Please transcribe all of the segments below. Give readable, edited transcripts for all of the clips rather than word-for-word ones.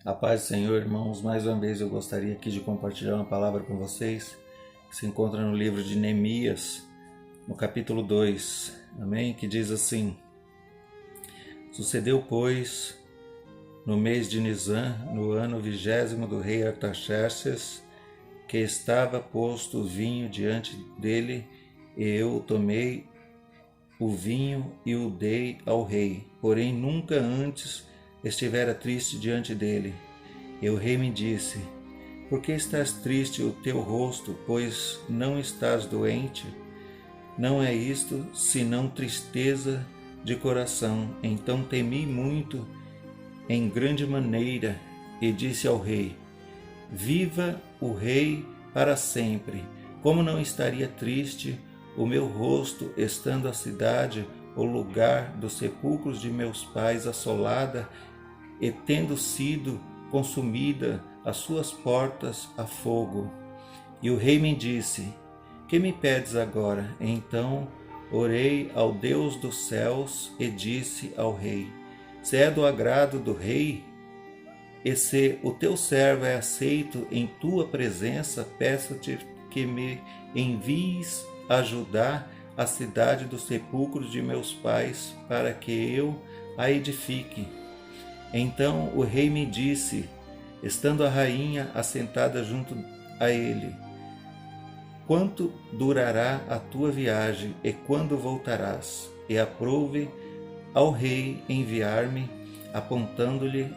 A paz do Senhor, irmãos, mais uma vez eu gostaria aqui de compartilhar uma palavra com vocês, que se encontra no livro de Neemias, no capítulo 2, amém? Que diz assim: Sucedeu, pois, no mês de Nisan, no ano 20º do rei Artaxerxes, que estava posto o vinho diante dele, e eu tomei o vinho e o dei ao rei, porém nunca antes estivera triste diante dele. E o rei me disse: Por que estás triste o teu rosto, pois não estás doente? Não é isto, senão tristeza de coração. Então temi muito, em grande maneira, e disse ao rei: Viva o rei para sempre! Como não estaria triste o meu rosto, estando a cidade, o lugar dos sepulcros de meus pais, assolada, e tendo sido consumida as suas portas a fogo? E o rei me disse: Que me pedes agora? Então orei ao Deus dos céus e disse ao rei: Se é do agrado do rei, e se o teu servo é aceito em tua presença, peço-te que me envies ajudar a cidade dos sepulcros de meus pais, para que eu a edifique. Então o rei me disse, estando a rainha assentada junto a ele: Quanto durará a tua viagem e quando voltarás? E aprouve ao rei enviar-me, apontando-lhe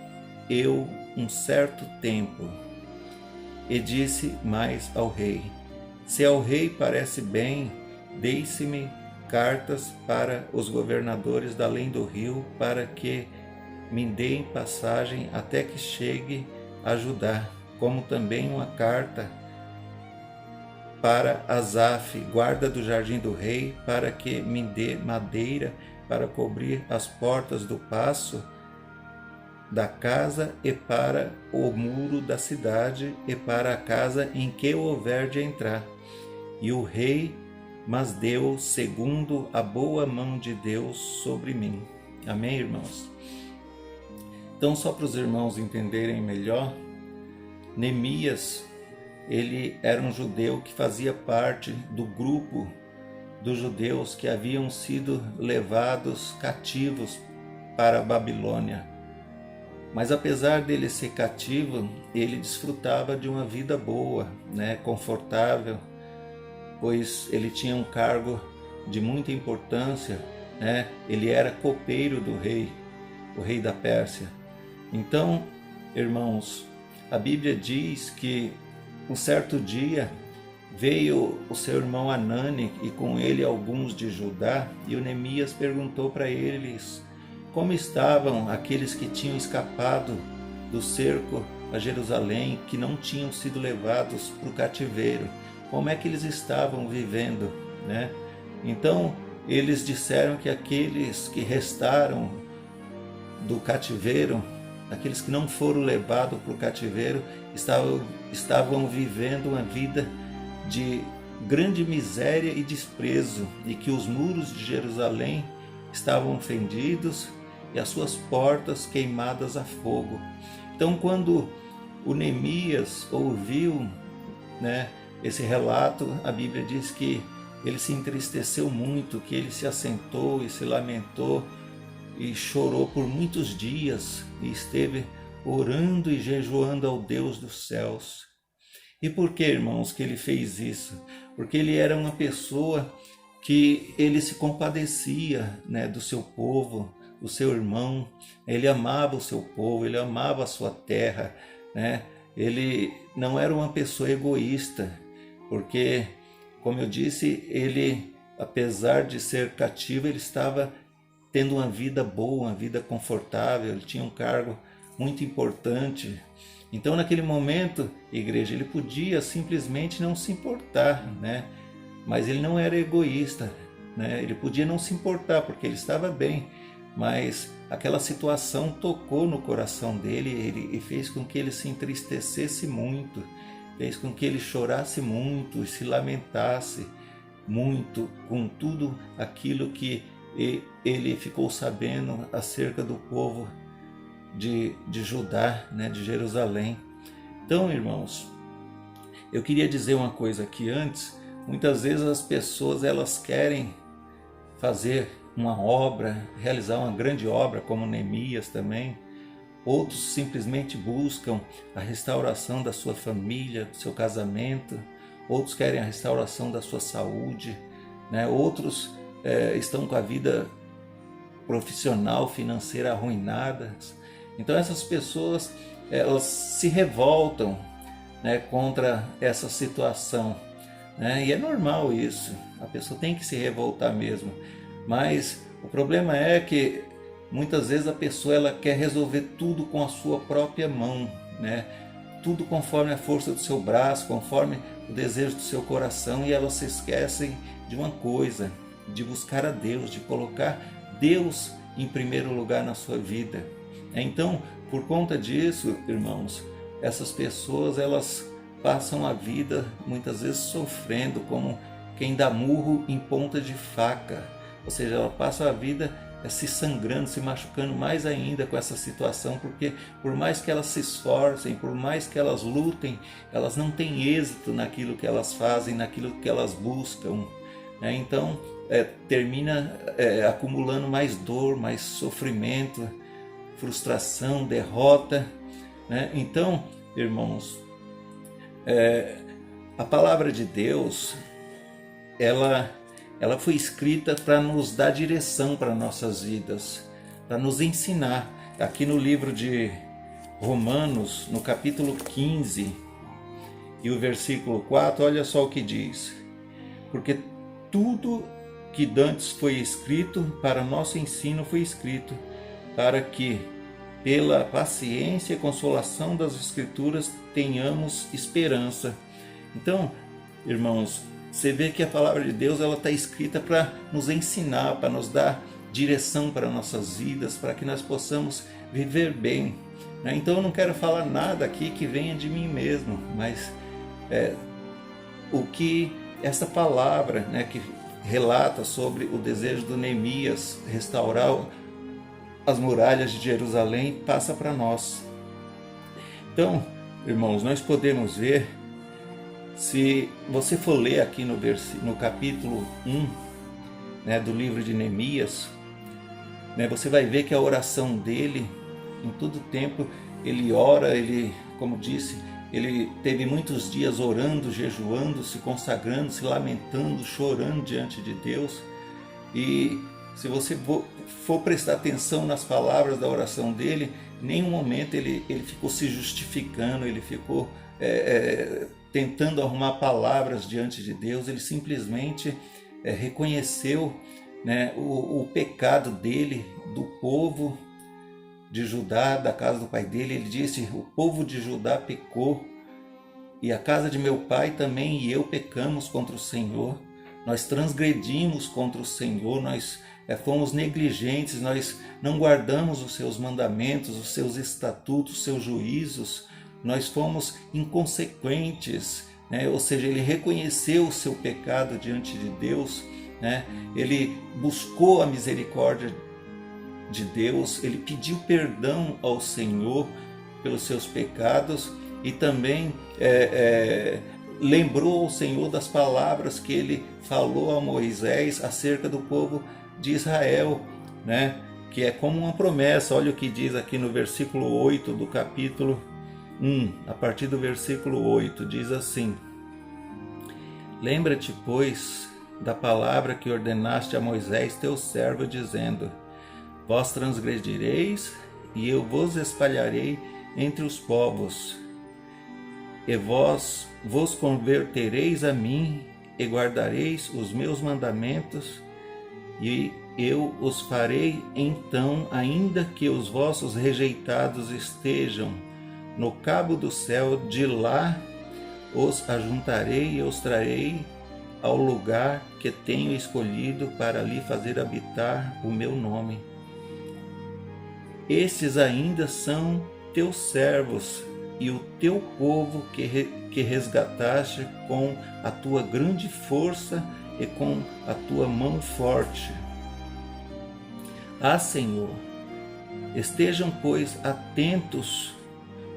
eu um certo tempo. E disse mais ao rei: Se ao rei parece bem, deixe-me cartas para os governadores da além do rio, para que me deem passagem até que chegue a Judá, como também uma carta para Asaf, guarda do jardim do rei, para que me dê madeira para cobrir as portas do paço da casa e para o muro da cidade e para a casa em que houver de entrar. E o rei mas deu segundo a boa mão de Deus sobre mim. Amém, irmãos? Então, só para os irmãos entenderem melhor, Neemias, ele era um judeu que fazia parte do grupo dos judeus que haviam sido levados cativos para a Babilônia. Mas apesar dele ser cativo, ele desfrutava de uma vida boa, confortável, pois ele tinha um cargo de muita importância, ele era copeiro do rei, o rei da Pérsia. Então, irmãos, a Bíblia diz que um certo dia veio o seu irmão Anani e com ele alguns de Judá, e o Neemias perguntou para eles como estavam aqueles que tinham escapado do cerco a Jerusalém, que não tinham sido levados para o cativeiro. Como é que eles estavam vivendo, Então, eles disseram que aqueles que restaram do cativeiro, aqueles que não foram levados para o cativeiro, estavam vivendo uma vida de grande miséria e desprezo, e que os muros de Jerusalém estavam fendidos e as suas portas queimadas a fogo. Então, quando o Neemias ouviu, esse relato, a Bíblia diz que ele se entristeceu muito, que ele se assentou e se lamentou e chorou por muitos dias e esteve orando e jejuando ao Deus dos céus. E por que, irmãos, que ele fez isso? Porque ele era uma pessoa que ele se compadecia, do seu povo, do seu irmão. Ele amava o seu povo, ele amava a sua terra, Ele não era uma pessoa egoísta, porque, como eu disse, ele, apesar de ser cativo, ele estava tendo uma vida boa, uma vida confortável, ele tinha um cargo muito importante. Então, naquele momento, igreja, ele podia simplesmente não se importar, Mas ele não era egoísta, Ele podia não se importar porque ele estava bem, mas aquela situação tocou no coração dele e fez com que ele se entristecesse muito, fez com que ele chorasse muito e se lamentasse muito com tudo aquilo que ele ficou sabendo acerca do povo de Judá, né, de Jerusalém. Então, irmãos, eu queria dizer uma coisa aqui antes. Muitas vezes as pessoas elas querem fazer uma obra, realizar uma grande obra, como Neemias também. Outros simplesmente buscam a restauração da sua família, do seu casamento. Outros querem a restauração da sua saúde, né? Outros estão com a vida profissional, financeira arruinada. Então essas pessoas elas se revoltam, né, contra essa situação, né? E é normal isso, a pessoa tem que se revoltar mesmo, mas o problema é que muitas vezes a pessoa ela quer resolver tudo com a sua própria mão, né? Tudo conforme a força do seu braço, conforme o desejo do seu coração, e elas se esquecem de uma coisa, de buscar a Deus, de colocar Deus em primeiro lugar na sua vida. Então, por conta disso, irmãos, essas pessoas elas passam a vida muitas vezes sofrendo como quem dá murro em ponta de faca, ou seja, ela passa a vida se sangrando, se machucando mais ainda com essa situação, porque por mais que elas se esforcem, por mais que elas lutem, elas não têm êxito naquilo que elas fazem, naquilo que elas buscam, né? Então termina acumulando mais dor, mais sofrimento, frustração, derrota, né? Então, irmãos, a palavra de Deus, ela foi escrita para nos dar direção para nossas vidas, para nos ensinar. Aqui no livro de Romanos, no capítulo 15 e o versículo 4, olha só o que diz: porque tudo que dantes foi escrito para nosso ensino foi escrito, para que, pela paciência e consolação das Escrituras, tenhamos esperança. Então, irmãos, você vê que a palavra de Deus ela está escrita para nos ensinar, para nos dar direção para nossas vidas, para que nós possamos viver bem, né? Então eu não quero falar nada aqui que venha de mim mesmo, mas o que essa palavra, né, que relata sobre o desejo do Neemias restaurar as muralhas de Jerusalém, passa para nós. Então, irmãos, nós podemos ver, se você for ler aqui no capítulo 1, né, do livro de Neemias, né, você vai ver que a oração dele, em todo tempo, ele ora, ele, como disse, ele teve muitos dias orando, jejuando, se consagrando, se lamentando, chorando diante de Deus. E se você for prestar atenção nas palavras da oração dele, em nenhum momento ele ficou se justificando, ele ficou tentando arrumar palavras diante de Deus. Ele simplesmente reconheceu, né, o pecado dele, do povo de Judá, da casa do pai dele. Ele disse: o povo de Judá pecou, e a casa de meu pai também e eu pecamos contra o Senhor. Nós transgredimos contra o Senhor, nós fomos negligentes, nós não guardamos os seus mandamentos, os seus estatutos, os seus juízos, nós fomos inconsequentes, né? Ou seja, ele reconheceu o seu pecado diante de Deus, né? Ele buscou a misericórdia de Deus, ele pediu perdão ao Senhor pelos seus pecados e também lembrou ao Senhor das palavras que ele falou a Moisés acerca do povo de Israel, né? Que é como uma promessa. Olha o que diz aqui no versículo 8 do capítulo 1, a partir do versículo 8, diz assim: lembra-te, pois, da palavra que ordenaste a Moisés teu servo, dizendo: vós transgredireis, e eu vos espalharei entre os povos, e vós vos convertereis a mim, e guardareis os meus mandamentos, e eu os farei então, ainda que os vossos rejeitados estejam no cabo do céu, de lá os ajuntarei e os trarei ao lugar que tenho escolhido para ali fazer habitar o meu nome. Estes ainda são teus servos e o teu povo que resgataste com a tua grande força e com a tua mão forte. Ah, Senhor, Estejam, pois, atentos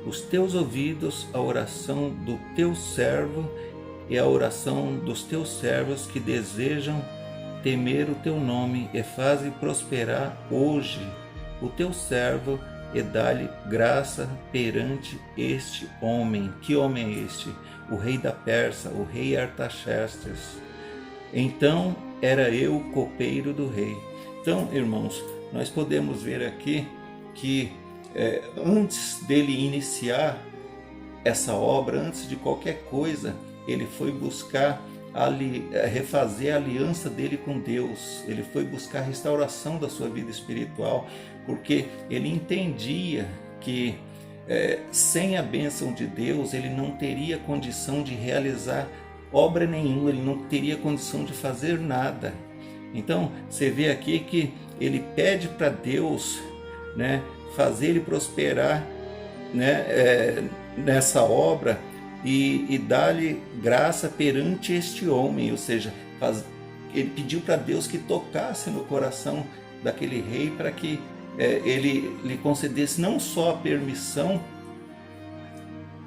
os teus ouvidos à oração do teu servo e à oração dos teus servos que desejam temer o teu nome, e faze prosperar hoje o teu servo, e dá-lhe graça perante este homem. Que homem é este? O rei da Pérsia, o rei Artaxerxes. Então era eu copeiro do rei. Então, irmãos, nós podemos ver aqui que antes dele iniciar essa obra, antes de qualquer coisa, ele foi buscar refazer a aliança dele com Deus. Ele foi buscar a restauração da sua vida espiritual, porque ele entendia que sem a bênção de Deus ele não teria condição de realizar obra nenhuma, ele não teria condição de fazer nada. Então você vê aqui que ele pede para Deus, né, fazer ele prosperar, né, nessa obra, e dar-lhe graça perante este homem. Ou seja, ele pediu para Deus que tocasse no coração daquele rei para que ele lhe concedesse não só a permissão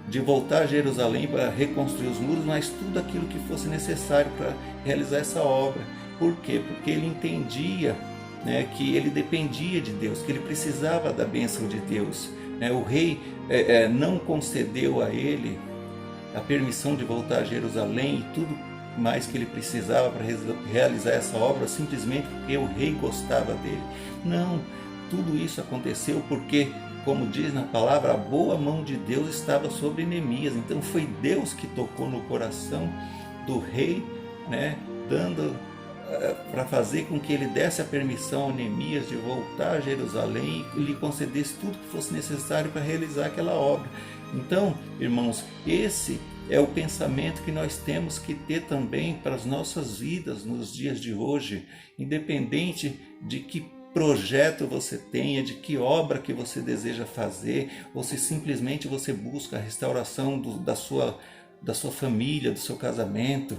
de voltar a Jerusalém para reconstruir os muros, mas tudo aquilo que fosse necessário para realizar essa obra. Por quê? Porque ele entendia, né, que ele dependia de Deus, que ele precisava da bênção de Deus. O rei não concedeu a ele a permissão de voltar a Jerusalém e tudo mais que ele precisava para realizar essa obra simplesmente porque o rei gostava dele. Não, tudo isso aconteceu porque, como diz na palavra, a boa mão de Deus estava sobre Neemias. Então foi Deus que tocou no coração do rei, né, dando para fazer com que ele desse a permissão a Neemias de voltar a Jerusalém e lhe concedesse tudo que fosse necessário para realizar aquela obra. Então, irmãos, esse é o pensamento que nós temos que ter também para as nossas vidas nos dias de hoje, independente de que projeto você tenha, de que obra que você deseja fazer, ou se simplesmente você busca a restauração da sua família, do seu casamento,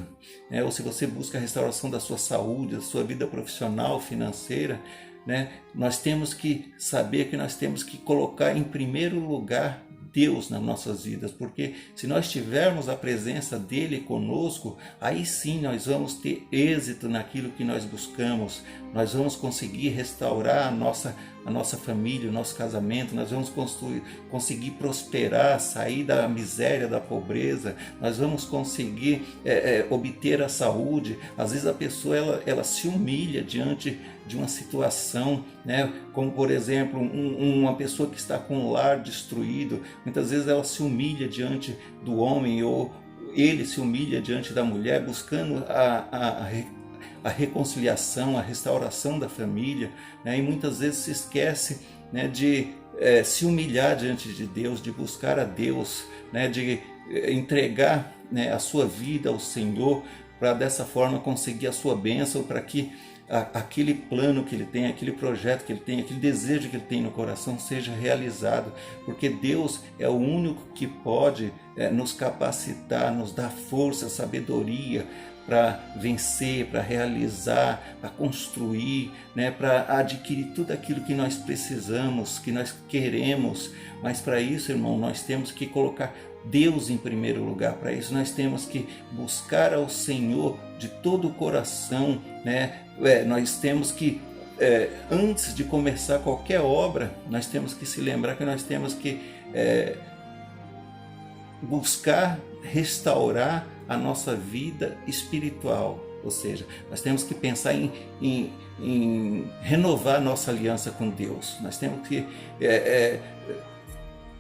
né? Ou se você busca a restauração da sua saúde, da sua vida profissional, financeira, né? Nós temos que saber que nós temos que colocar em primeiro lugar Deus nas nossas vidas, porque se nós tivermos a presença dele conosco, aí sim nós vamos ter êxito naquilo que nós buscamos, nós vamos conseguir restaurar a nossa família, o nosso casamento, nós vamos conseguir prosperar, sair da miséria, da pobreza, nós vamos conseguir obter a saúde. Às vezes a pessoa ela se humilha diante de uma situação, né? Como por exemplo uma pessoa que está com o lar destruído, muitas vezes ela se humilha diante do homem, ou ele se humilha diante da mulher, buscando a reconciliação, a restauração da família, né? E muitas vezes se esquece, né, de se humilhar diante de Deus, de buscar a Deus, né, de entregar, né, a sua vida ao Senhor, para dessa forma conseguir a sua bênção, para que aquele plano que ele tem, aquele projeto que ele tem, aquele desejo que ele tem no coração seja realizado, porque Deus é o único que pode nos capacitar, nos dar força, sabedoria para vencer, para realizar, para construir, né, para adquirir tudo aquilo que nós precisamos, que nós queremos. Mas para isso, irmão, nós temos que colocar Deus em primeiro lugar. Para isso nós temos que buscar ao Senhor de todo o coração, né? Nós temos que, antes de começar qualquer obra, nós temos que se lembrar que nós temos que buscar restaurar a nossa vida espiritual. Ou seja, nós temos que pensar em renovar a nossa aliança com Deus. Nós temos que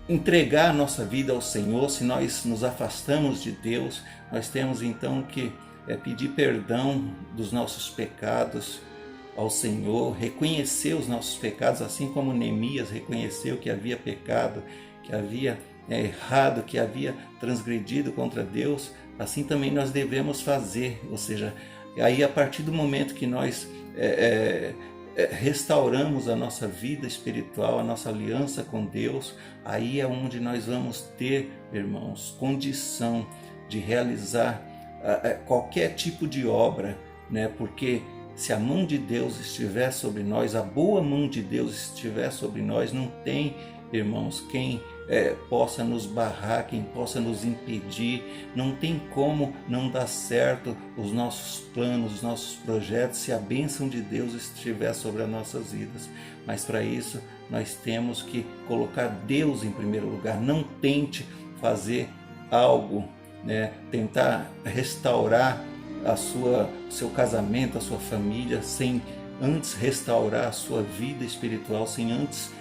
entregar a nossa vida ao Senhor. Se nós nos afastamos de Deus, nós temos então que pedir perdão dos nossos pecados ao Senhor, reconhecer os nossos pecados, assim como Neemias reconheceu que havia pecado, que havia errado, que havia transgredido contra Deus. Assim também nós devemos fazer. Ou seja, aí a partir do momento que nós restauramos a nossa vida espiritual, a nossa aliança com Deus, aí é onde nós vamos ter, irmãos, condição de realizar qualquer tipo de obra, né? Porque se a mão de Deus estiver sobre nós, a boa mão de Deus estiver sobre nós, não tem, irmãos, quem possa nos barrar, quem possa nos impedir. Não tem como não dar certo os nossos planos, os nossos projetos, se a bênção de Deus estiver sobre as nossas vidas. Mas para isso nós temos que colocar Deus em primeiro lugar. Não tente fazer algo, tentar restaurar seu casamento, a sua família, sem antes restaurar a sua vida espiritual, sem antes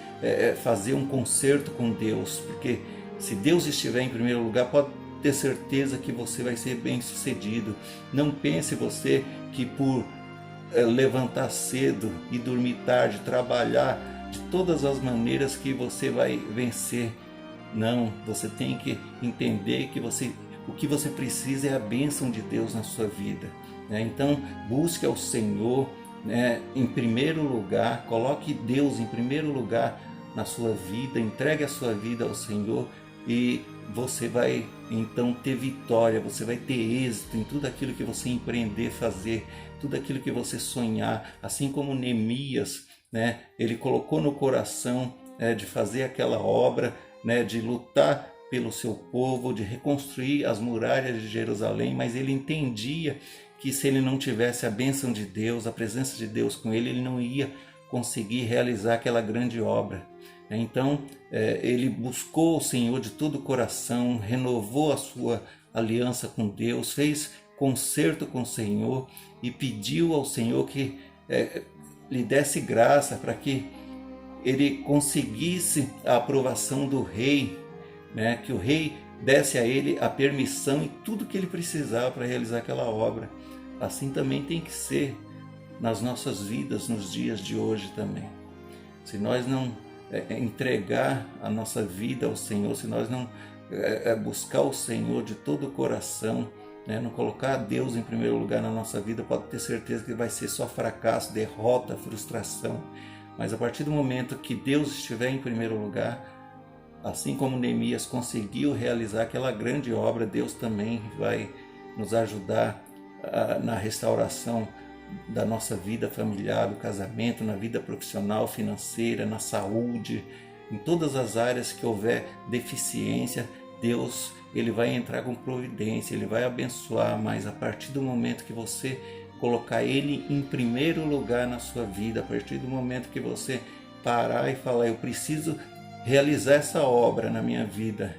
fazer um concerto com Deus. Porque se Deus estiver em primeiro lugar, pode ter certeza que você vai ser bem sucedido. Não pense você que por levantar cedo e dormir tarde, trabalhar de todas as maneiras, que você vai vencer. Não, você tem que entender que o que você precisa é a bênção de Deus na sua vida. Então busque ao Senhor em primeiro lugar, coloque Deus em primeiro lugar na sua vida, entregue a sua vida ao Senhor e você vai então ter vitória, você vai ter êxito em tudo aquilo que você empreender, fazer, tudo aquilo que você sonhar. Assim como Neemias, ele colocou no coração de fazer aquela obra, de lutar pelo seu povo, de reconstruir as muralhas de Jerusalém, mas ele entendia que se ele não tivesse a bênção de Deus, a presença de Deus com ele, ele não ia conseguir realizar aquela grande obra. Então ele buscou o Senhor de todo o coração, renovou a sua aliança com Deus, fez concerto com o Senhor e pediu ao Senhor que lhe desse graça para que ele conseguisse a aprovação do rei, que o rei desse a ele a permissão e tudo que ele precisava para realizar aquela obra. Assim também tem que ser nas nossas vidas, nos dias de hoje também. Se nós não entregar a nossa vida ao Senhor, se nós não buscar o Senhor de todo o coração, não colocar Deus em primeiro lugar na nossa vida, pode ter certeza que vai ser só fracasso, derrota, frustração. Mas a partir do momento que Deus estiver em primeiro lugar, assim como Neemias conseguiu realizar aquela grande obra, Deus também vai nos ajudar na restauração da nossa vida familiar, do casamento, na vida profissional, financeira, na saúde, em todas as áreas que houver deficiência. Deus, ele vai entrar com providência, ele vai abençoar, mas a partir do momento que você colocar ele em primeiro lugar na sua vida, a partir do momento que você parar e falar, eu preciso realizar essa obra na minha vida,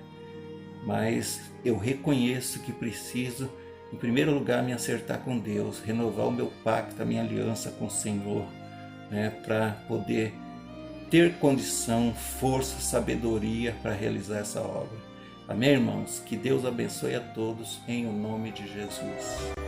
mas eu reconheço que preciso, em primeiro lugar, me acertar com Deus, renovar o meu pacto, a minha aliança com o Senhor, para poder ter condição, força, sabedoria para realizar essa obra. Amém, irmãos? Que Deus abençoe a todos em o nome de Jesus.